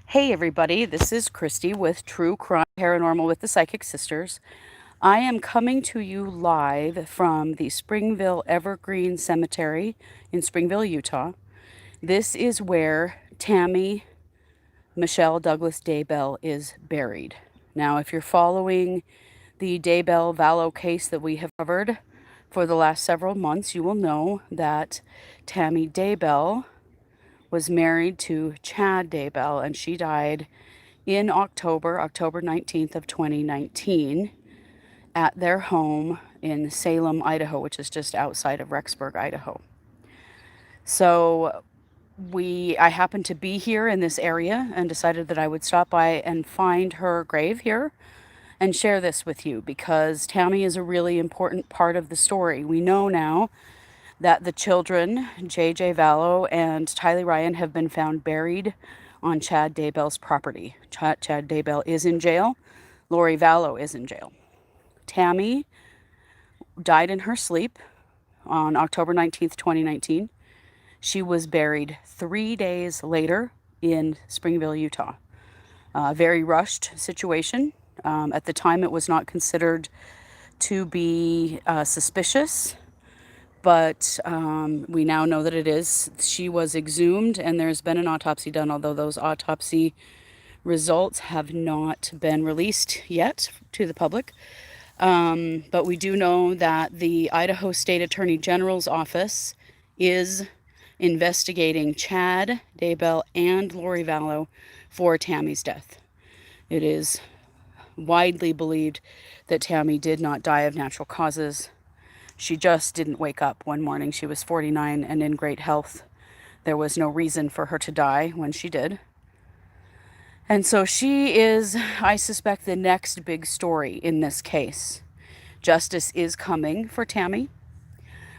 Hey everybody, this is Christy with True Crime Paranormal with the Psychic Sisters. I am coming to you live from the Springville Evergreen Cemetery in Springville, Utah. This is where Tammy Michelle Douglas Daybell is buried. Now, if you're following the Daybell Vallow case that we have covered for the last several months, you will know that Tammy Daybell was married to Chad Daybell, and she died in October 19th of 2019, at their home in Salem, Idaho, which is just outside of Rexburg, Idaho. So I happened to be here in this area and decided that I would stop by and find her grave here and share this with you because Tammy is a really important part of the story. We know now that the children, JJ Vallow and Tylee Ryan, have been found buried on Chad Daybell's property. Chad Daybell is in jail. Lori Vallow is in jail. Tammy died in her sleep on October 19th, 2019. She was buried 3 days later in Springville, Utah. Very rushed situation. At the time, it was not considered to be suspicious, but we now know that it is. She was exhumed, and there's been an autopsy done, although those autopsy results have not been released yet to the public. But we do know that the Idaho State Attorney General's office is investigating Chad Daybell and Lori Vallow for Tammy's death. It is widely believed that Tammy did not die of natural causes. She just didn't wake up one morning. She was 49 and in great health. There was no reason for her to die when she did. And so she is, I suspect, the next big story in this case. Justice is coming for Tammy.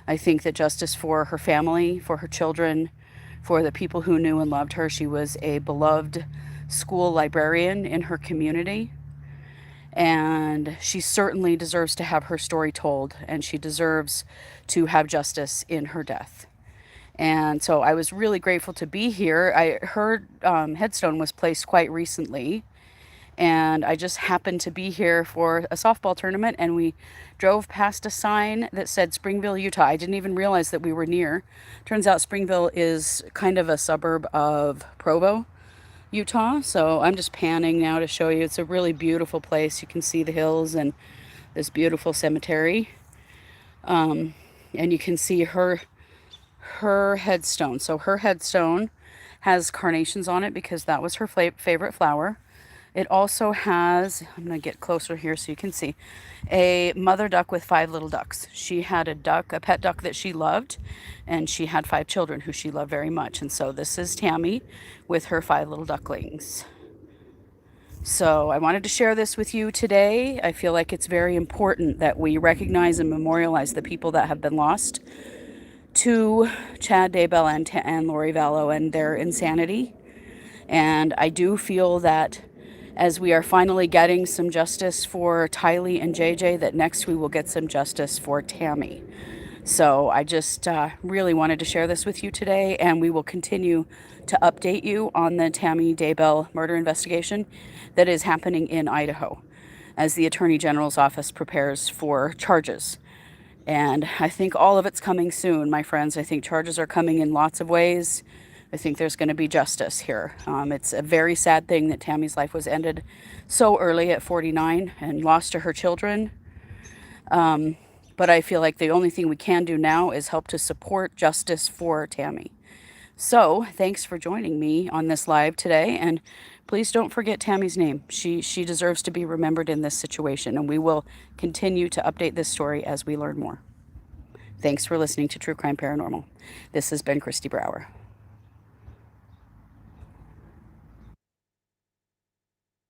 I think that justice for her family, for her children, for the people who knew and loved her. She was a beloved school librarian in her community. And she certainly deserves to have her story told, and she deserves to have justice in her death. And so I was really grateful to be here. Her headstone was placed quite recently, and I just happened to be here for a softball tournament, and we drove past a sign that said Springville, Utah. I didn't even realize that we were near. Turns out Springville is kind of a suburb of Provo, Utah. So I'm just panning now to show you. It's a really beautiful place. You can see the hills and this beautiful cemetery. And you can see her headstone. So her headstone has carnations on it because that was her favorite flower. It also has, I'm going to get closer here so you can see, a mother duck with 5 little ducks. She had a pet duck that she loved, and she had 5 children who she loved very much. And so this is Tammy with her 5 little ducklings. So I wanted to share this with you today. I feel like it's very important that we recognize and memorialize the people that have been lost to Chad Daybell and Lori Vallow and their insanity. And I do feel that as we are finally getting some justice for Tylee and JJ, that next we will get some justice for Tammy. So I just really wanted to share this with you today, and we will continue to update you on the Tammy Daybell murder investigation that is happening in Idaho as the Attorney General's office prepares for charges. And I think all of it's coming soon, my friends. I think charges are coming in lots of ways. I think there's going to be justice here. It's a very sad thing that Tammy's life was ended so early at 49 and lost to her children. But I feel like the only thing we can do now is help to support justice for Tammy. So thanks for joining me on this live today. And please don't forget Tammy's name. She deserves to be remembered in this situation. And we will continue to update this story as we learn more. Thanks for listening to True Crime Paranormal. This has been Christy Brower.